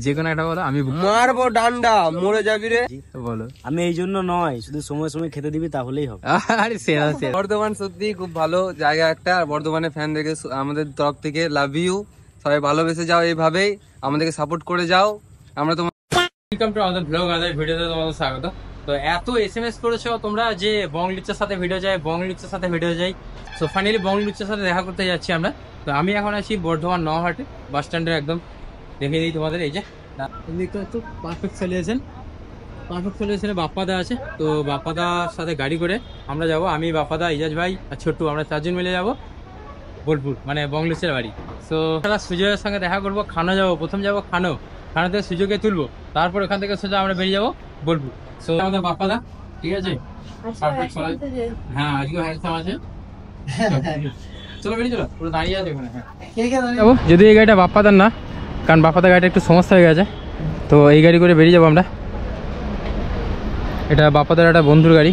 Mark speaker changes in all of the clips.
Speaker 1: যে কোনো একটা বলো। আমি
Speaker 2: মারবো ডান্ডা, মরে যাবি রে।
Speaker 1: বলো।
Speaker 3: আমি এই জন্য নয়, শুধু সময় সময় খেতে দিবি তাহলেই হবে।
Speaker 1: আরে সেরা সেরা।
Speaker 2: বর্ধমান সত্যি খুব ভালো জায়গা একটা। বর্ধমানের ফ্যান দেখে আমাদের তরফ থেকে লাভ ইউ। সবাই ভালোবেসে যাও, এইভাবেই আমাদেরকে সাপোর্ট করে যাও। আমরা তোমার
Speaker 1: ওয়েলকাম টু আমাদের ব্লগ, আমাদের ভিডিওতে তোমাদের স্বাগত। তো এত এসএমএস করেছো তোমরা যে বং লিচার সাথে ভিডিও যায়, বং লিচার সাথে ভিডিও যায়। সো ফাইনালি বং লিচার সাথে দেখা করতে যাচ্ছি আমরা। তো আমি এখন আছি বর্ধমান নহাটে বাস স্ট্যান্ডের একদম। দেখে দিই তোমাদের, এই যে একটু পারফেক্ট সলিউশন, পারফেক্ট সলিউশনে বাপ্পাদা আছে। তো বাপ্পাদার সাথে গাড়ি করে আমরা যাব, আমি বাপ্পাদা, ইজাজ ভাই আর ছোট্টু, আমরা চারজন মিলে যাব বোলপুর, মানে বং লিচের বাড়ি। সো সুজয়ের সঙ্গে দেখা করবো, খানো যাবো, প্রথম যাবো খানো, খানাতে সুযোগে তুলবো, তারপর ওখান থেকে সোজা আমরা বেরিয়ে যাবো বোলপুর। সো আমাদের বাপ্পাদা, ঠিক আছে? হ্যাঁ, আজকেও হ্যান্ডসাম আছে। চলো বেরিয়ে চলো, পুরো দাঁড়িয়ে আছে ওখানে। হ্যাঁ, যদি এই গাড়িটা বাপ্পাদার না, কারণ বাপ্পাদার গাড়িটা একটু সমস্যা হয়ে গেছে, তো এই গাড়ি করে বেরিয়ে যাবো আমরা। এটা বাপ্পাদার একটা বন্ধুর গাড়ি।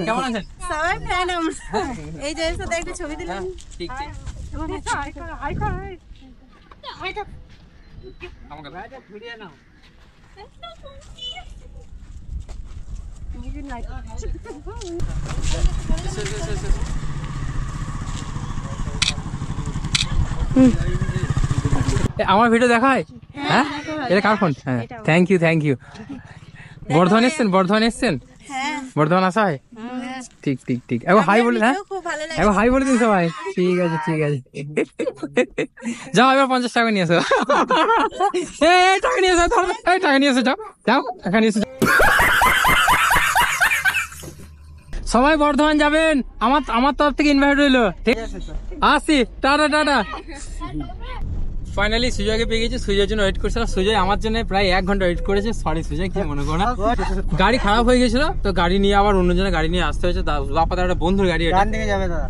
Speaker 1: কেমন আছেন
Speaker 4: সবাই? ফ্যান আমরা, এই যে সাথে একটা ছবি দিলাম।
Speaker 1: ঠিক ঠিক। আমার ভিডিও দেখায়? হ্যাঁ, এটা কার ফোন? হ্যাঁ, thank you thank you. Bardhaman এসছেন? বর্ধমান এসছেন? বর্ধমান আসা হয়? ঠিক ঠিক ঠিক। এখন হাই বলে, হ্যাঁ এখন হাই বলে দিন সবাই। ঠিক আছে ঠিক আছে। যাও এবার 50 টাকা নিয়ে এসো। টাকা নিয়ে এসো, টাকা নিয়ে এসো, যাও যাও টাকা নিয়ে এসো। সবাই বর্ধমান যাবেন, আমার তরফ থেকে ইনভাইট রইলো। ঠিক আছে, আসি, টাটা টাটা। ফাইনালি সুজয়কে পেয়ে গেছি। সুজয়ের জন্য ওয়েট করছিলাম। সুজয় আমার জন্য প্রায় 1 ঘন্টা ওয়েট করেছে। সরি সুজয়, কি মনে করো না। গাড়ি খারাপ হয়ে গেছিল, তো গাড়ি নিয়ে আবার অন্যজনের গাড়ি নিয়ে আসতে হয়েছে। বাপ্পাদার একটা বন্ধুর গাড়ি, এটা যাবে দাদা।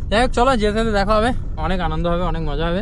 Speaker 1: যাই হোক, চলো যেতে যেতে দেখা হবে, অনেক আনন্দ হবে, অনেক মজা হবে।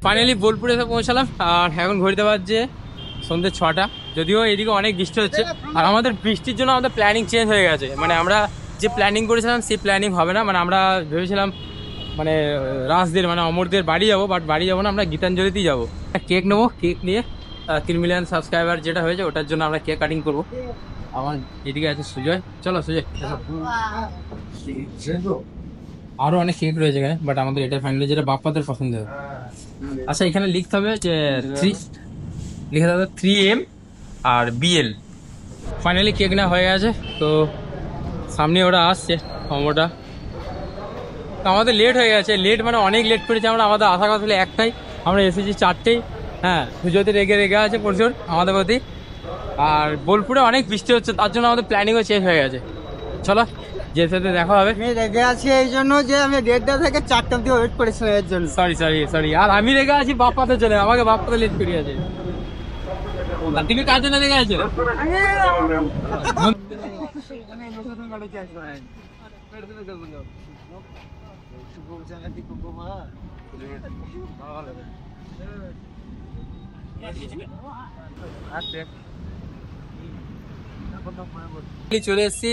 Speaker 1: ফাইনালি বোলপুরে এসে পৌঁছালাম, আর এখন ঘড়িতে বাজছে সন্ধ্যে 6টা। যদিও এদিকে অনেক বৃষ্টি হচ্ছে, আর আমাদের বৃষ্টির জন্য আমাদের প্ল্যানিং চেঞ্জ হয়ে গেছে। মানে আমরা যে প্ল্যানিং করেছিলাম সেই প্ল্যানিং হবে না। মানে আমরা ভেবেছিলাম মানে রাজদের, মানে অমরদের বাড়ি যাবো, বাট বাড়ি যাবো না, আমরা গীতাঞ্জলিতেই যাবো। কেক নেবো, কেক নিয়ে 3 মিলিয়ন সাবস্ক্রাইবার যেটা হয়েছে ওটার জন্য আমরা কেক কাটিং করবো। আমার এদিকে আছে সুজয়, চলো সুজয়। আরো অনেক কেক রয়েছে এখানে, বাট আমাদের এটা ফাইনালি যেটা বাপ্পাদের পছন্দ হবে। আচ্ছা, এখানে লিখতে হবে যে 3M আর BL। ফাইনালি কেক নেওয়া হয়ে গেছে, তো সামনে ওরা আসছে ওটা। তো আমাদের লেট হয়ে গেছে, লেট মানে অনেক লেট করেছে আমরা। আমাদের আশা কথা ছিল 1টায়, আমরা এসেছি 4টেই। হ্যাঁ, সুজয়তে রেগে আছে প্রচুর আমাদের প্রতি। আর বোলপুরে অনেক বৃষ্টি হচ্ছে, তার জন্য আমাদের প্ল্যানিংও চেঞ্জ হয়ে গেছে। চলো যে সাথে দেখা হবে।
Speaker 2: আমি রেগে আছি এই জন্য যে আমি 1:30 থেকে 4টা অবধি ওয়েট করেছিলাম এর জন্য।
Speaker 1: সরি। আর আমি রেগে আছি বাপ্পাতে চলে, আমাকে বাপ্পাতে লেট করে আছে। তুমি কার জন্য রেগে আছো? চলে এসেছি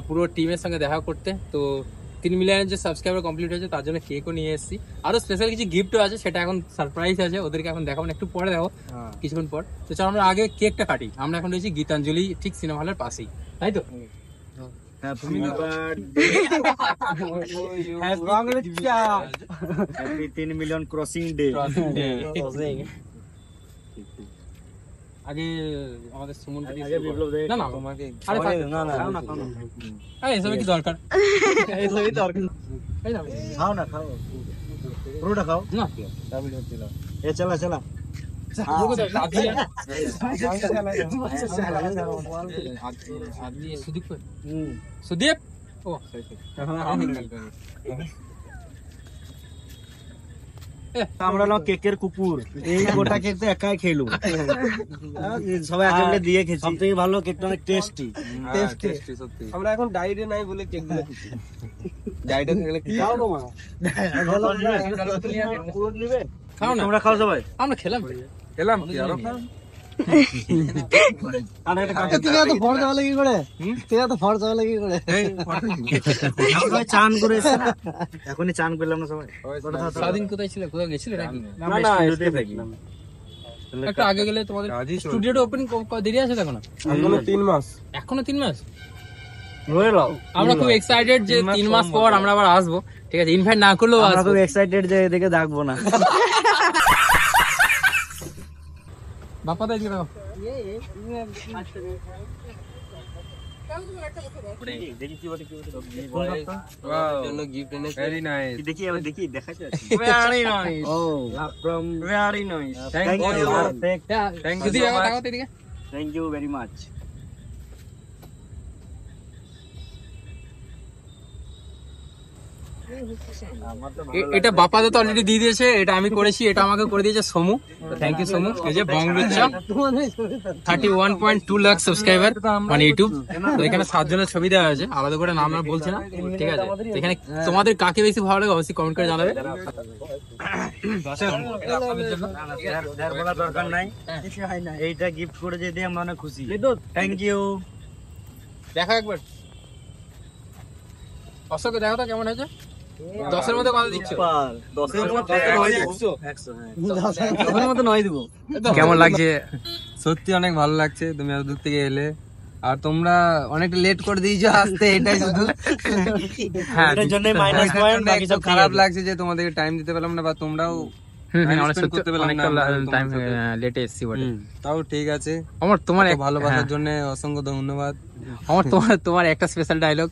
Speaker 1: পুরো টিমের সঙ্গে দেখা করতে। তো 3 মিলিয়নের যে সাবস্ক্রাইবার কমপ্লিট হয়েছে তার জন্য কেকও নিয়ে এসেছি, আরো স্পেশাল কিছু গিফটও আছে, সেটা এখন সারপ্রাইজ আছে, ওদেরকে এখন দেখাবো না, একটু পরে দেখো কিছুক্ষণ পর। তো চলো আমরা আগে কেকটা কাটি। আমরা এখন রয়েছি গীতাঞ্জলি ঠিক সিনেমা হলের পাশেই, তাই তো?
Speaker 3: Happy 3 million crossing day.
Speaker 1: আগে আমাদের সুমন
Speaker 3: আগে বিপ্লব দে।
Speaker 1: না না
Speaker 2: তোমাকে
Speaker 1: আরে থাক।
Speaker 3: না না
Speaker 1: আরে এসবে কি দরকার?
Speaker 3: এইসবই দরকার।
Speaker 1: এই না
Speaker 3: খাও না, খাও পুরোটা খাও।
Speaker 1: না
Speaker 3: এ চলা চলা।
Speaker 1: সুদীপ সুদীপ ও
Speaker 3: আমরা হলাম কেকের কুকুর, এই গোটা কেক তো একাই খেলু, সবাই একে মিলে দিয়ে খেয়েছি। সব থেকে ভালো কেকটা অনেক টেস্টি।
Speaker 2: সত্যি
Speaker 5: আমরা এখন ডায়েরি নাই বলে কেক গুলো খেছি।
Speaker 2: গাইডে থাকলে কি
Speaker 1: খাও না,
Speaker 3: তোমরা খাও সবাই।
Speaker 1: আমরা খেলাম
Speaker 2: এলাম কি আরো খাও?
Speaker 3: চান করে এখনই চান করলাম না সবাই।
Speaker 1: সারাদিন কোথায় ছিল, কোথাও গেছিলে নাকি?
Speaker 3: না না স্টুডিওতে থাকি।
Speaker 1: একটু আগে গেলে তোমাদের
Speaker 2: কাজই চলছে।
Speaker 1: স্টুডিওটা ওপেনিং দেরি আছে দেখো না,
Speaker 5: এখনো 3 মাস।
Speaker 1: এখনো 3 মাস।
Speaker 3: রয়ে নাও।
Speaker 1: আমরা খুব এক্সাইটেড যে 3 মাস পর আমরা আবার আসবো, ঠিক আছে? ইনভাইট না করলেও
Speaker 3: আমরা
Speaker 1: আসবো।
Speaker 3: খুব এক্সাইটেড যে এদিকে ডাকবো না।
Speaker 1: বাপ্পা তাই দেখো
Speaker 3: দেখি কি বলে কি বলে।
Speaker 2: জন্য গিফট এনে ভেরি নাইস।
Speaker 3: দেখি আবার দেখি দেখাচ্ছি।
Speaker 1: Very nice.
Speaker 3: ও from very nice. Thank you.
Speaker 2: Thank you so much.
Speaker 3: Thank you very much.
Speaker 1: এটা বাপ্পা তো অলরেডি দিয়ে দিয়েছে, এটা আমি করেছি, এটা আমাকে করে দিয়েছে সমু। থ্যাংক ইউ সমু। এই যে বংলুচ্চা 31.2 লাখ সাবস্ক্রাইবার মানে ইউটিউব। তো এখানে 7 জনের ছবি দেওয়া আছে, আলাদা করে নাম আর বলছে না, ঠিক আছে? তো এখানে তোমাদের কাকে বেশি ভালো লাগে অবশ্যই কমেন্ট করে জানাবে।
Speaker 3: বলার দরকার নাই, এইটা গিফট করে যে দিয়ে আমরা অনেক খুশি। Thank you.
Speaker 1: দেখা একবার অশোকে দেখো তো কেমন হয়েছে। 10-এর মধ্যে কত দিচ্ছ?
Speaker 3: 10-এর মতো 9 দিব।
Speaker 1: কেমন লাগছে?
Speaker 2: সত্যি অনেক ভালো লাগছে তুমি এত দূর থেকে এলে, আর তোমরা অনেকটা লেট করে দিয়েছো আসতে, এটাই শুধু।
Speaker 1: হ্যাঁ
Speaker 3: এটার জন্য মাইনাস পয়েন্ট, বাকি সব
Speaker 2: খারাপ লাগছে যে তোমাদেরকে টাইম দিতে পারলাম না, বা তোমরাও
Speaker 1: অনেক
Speaker 2: spend করতে পারলাম না
Speaker 1: অনেকটা
Speaker 2: আমরা
Speaker 1: টাইম
Speaker 2: তোমার সাথে।
Speaker 1: লেটে এসেছি বটে।
Speaker 2: তাও ঠিক আছে।
Speaker 1: আমার তোমার
Speaker 2: এত ভালোবাসার জন্য অসংখ্য ধন্যবাদ।
Speaker 1: তোমার একটা স্পেশাল ডায়লগ,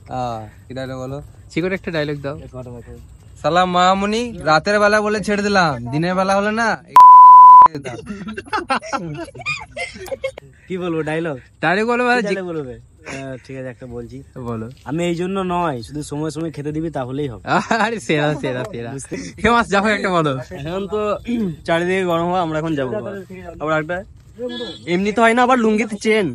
Speaker 2: কি ডায়লগ বলো?
Speaker 1: চিকন একটা ডায়লগ দাও।
Speaker 2: সালাম মামুনি, রাতের বেলা বলে ছেড়ে দিলাম, দিনের বেলা হলে না
Speaker 3: কি বলবো ডায়লগ?
Speaker 1: ডায়লগ বলো মানে
Speaker 3: ডায়লগ বলবে। ঠিক আছে একটা বলছি।
Speaker 1: বলো।
Speaker 3: আমি এই জন্য নয়, শুধু সময় সময় খেতে দিবি তাহলেই হবে।
Speaker 1: আরে সেরা সেরা সেরা ফেমাস যাবো একটা বলো।
Speaker 3: এখন তো চারিদিকে গরম হয়, আমরা এখন যাবো। আবার একটা এমনি তো হয় না, আবার লুঙ্গিতে চেন।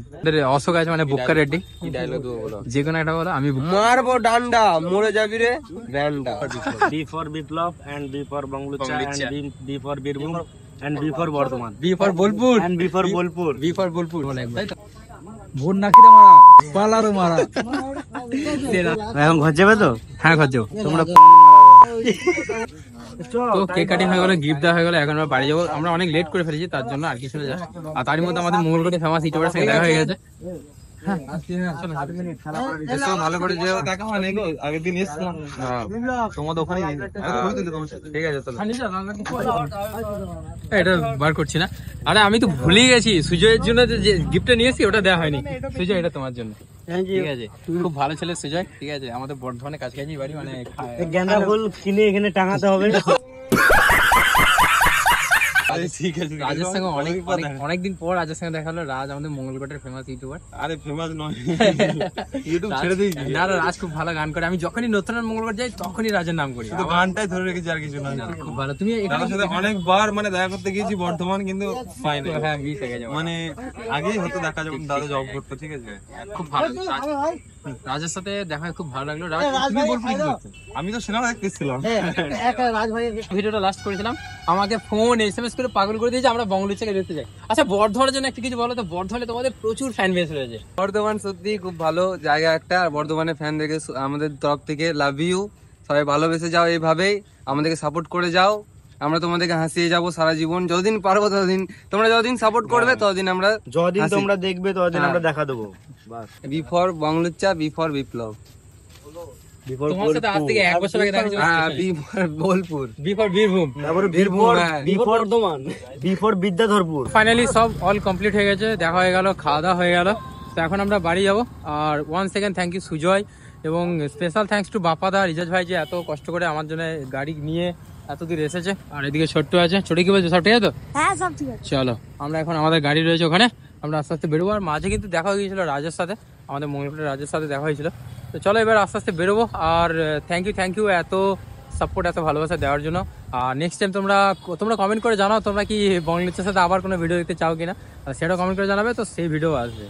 Speaker 1: অশোক আছে মানে বুক্কা রেড্ডি,
Speaker 2: কি ডায়লগ বলো?
Speaker 1: যে কোনো একটা বলো। আমি
Speaker 2: মারবো ডান্ডা, মরে যাবি রে ব্যান্ডা।
Speaker 3: B for Biplob and B for বাংলুচা and B for Birbhum and B for Bardhaman
Speaker 1: B for Bolpur
Speaker 3: and B for Bolpur.
Speaker 1: B for Bolpur
Speaker 5: ভোর নাকিরে মারা, পালারও মারা।
Speaker 3: এখন ঘর যাবে তো?
Speaker 1: হ্যাঁ ঘর যাবো।
Speaker 3: তোমরা
Speaker 1: তো কেক কাটিং হয়ে গেলো, গিফট দেওয়া হয়ে গেলো, এখন আমরা বাড়ি যাবো। আমরা অনেক লেট করে ফেলেছি, তার জন্য আর কিছু না। আর তারই মধ্যে আমাদের মঙ্গলকোটে ফেমাস ইউটিউবার সঙ্গে দেখা হয়ে গেছে।
Speaker 2: এসো ভালো করে যেও, দেখা হয় না গো, আগের দিন এসছিলাম তোমাদের ওখানে। ঠিক আছে চলো।
Speaker 1: এটা বার করছি না। আরে আমি তো ভুলেই গেছি, সুজয়ের জন্য যে গিফটটা নিয়েছি ওটা দেওয়া হয়নি। সুজয় এটা তোমার জন্য, ঠিক আছে? খুব ভালো ছেলে সুজয়, ঠিক আছে? আমাদের বর্ধমানে কাছাকাছি বাড়ি, মানে
Speaker 3: গেঁদা ফুল কিনে এখানে টাঙাতে হবে।
Speaker 2: ঠিক আছে।
Speaker 1: রাজের সঙ্গে অনেকদিন পর রাজের সঙ্গে দেখা হলো। রাজ আমাদের মঙ্গলকোটের ফেমাস ইউটিউবার।
Speaker 2: আরে ফেমাস নয়, ইউটিউব ছেড়ে দিয়েছি।
Speaker 1: না না, রাজ খুব ভালো গান করে। আমি যখনই নতুন মঙ্গলকোট যাই তখনই রাজের নাম করি।
Speaker 2: শুধু গানটাই ধরে রেখেছি, আর কিছু নয়।
Speaker 1: খুব ভালো। তুমি এখানে
Speaker 2: তার সাথে অনেকবার মানে দেখা করতে গিয়েছি বর্ধমান, কিন্তু পাইনি।
Speaker 1: হ্যাঁ মিস হয়ে গেছে।
Speaker 2: মানে আগেই হয়তো দেখা, যখন দাদা জব করতো, ঠিক আছে?
Speaker 1: খুব ভালো। রাজের সাথে দেখা হয়ে খুব ভালো লাগলো। রাজ, তুমি বোলপুর কি করছো?
Speaker 3: আমি তো সিনেমা দেখতেছিলাম।
Speaker 1: ভিডিওটা লাস্ট করেছিলাম, আমাকে ফোন এসএমএস করে পাগল করে দিয়েছে আমরা বঙ্গলুচাকে দেখতে যাই। আচ্ছা বর্ধমানের জন্য একটু কিছু বলো তো, বর্ধমানে তোমাদের প্রচুর ফ্যান বেস রয়েছে।
Speaker 2: বর্ধমান সত্যি খুব ভালো জায়গা একটা, আর বর্ধমানে ফ্যান দেখে আমাদের তরফ থেকে লাভ ইউ। সবাই ভালোবেসে যাও, এইভাবেই আমাদেরকে সাপোর্ট করে যাও। আমরা তোমাদেরকে হাসিয়ে যাবো সারা জীবন, যতদিন পারবো ততদিন। তোমরা যতদিন সাপোর্ট করবে ততদিন আমরা
Speaker 3: যতদিন
Speaker 2: হাসি।
Speaker 3: তোমরা দেখবে ততদিন
Speaker 2: হ্যাঁ।
Speaker 3: আমরা দেখা দেবো। বাস।
Speaker 2: বি ফর বংলুচ্চা, বি ফর বিপ্লব।
Speaker 1: তোমার সাথে আজ থেকে 1 বছর আগে দেখা হয়েছিল।
Speaker 2: হ্যাঁ, B for Bolpur.
Speaker 1: B for Birbhum.
Speaker 3: তারপরে
Speaker 2: বীরভূম, হ্যাঁ।
Speaker 3: বর্ধমান, বিফোর বিদ্যাধরপুর।
Speaker 1: ফাইনালি সব অল কমপ্লিট হয়ে গেছে, দেখা হয়ে গেল, খাওয়া দাওয়া হয়ে গেল। তো এখন আমরা বাড়ি যাব। আর one second thank you Sujoy, এবং স্পেশাল থ্যাঙ্কস টু বাপাদা, রিজাজ ভাই যে এত কষ্ট করে আমার জন্য গাড়ি নিয়ে এত দূর এসেছে। আর এদিকে ছোট্ট আছে, ছোট কি বলছো, সব ঠিক আছে তো?
Speaker 4: হ্যাঁ সব ঠিক আছে।
Speaker 1: চলো আমরা এখন, আমাদের গাড়ি রয়েছে ওখানে, আমরা আস্তে আস্তে বেরোবো। আর মাঝে কিন্তু দেখা হয়ে গিয়েছিল রাজের সাথে, আমাদের মঙ্গলপুরের রাজের সাথে দেখা হয়েছিল। তো চলো এবার আস্তে আস্তে বেরোবো। আর থ্যাংক ইউ এত সাপোর্ট, এত ভালোবাসা দেওয়ার জন্য। আর নেক্সট টাইম তোমরা কমেন্ট করে জানাও তোমরা কি বঙ্গলিচার সাথে আবার কোনো ভিডিও দেখতে চাও কিনা, সেটাও কমেন্ট করে জানাবে, তো সেই ভিডিও আসবে।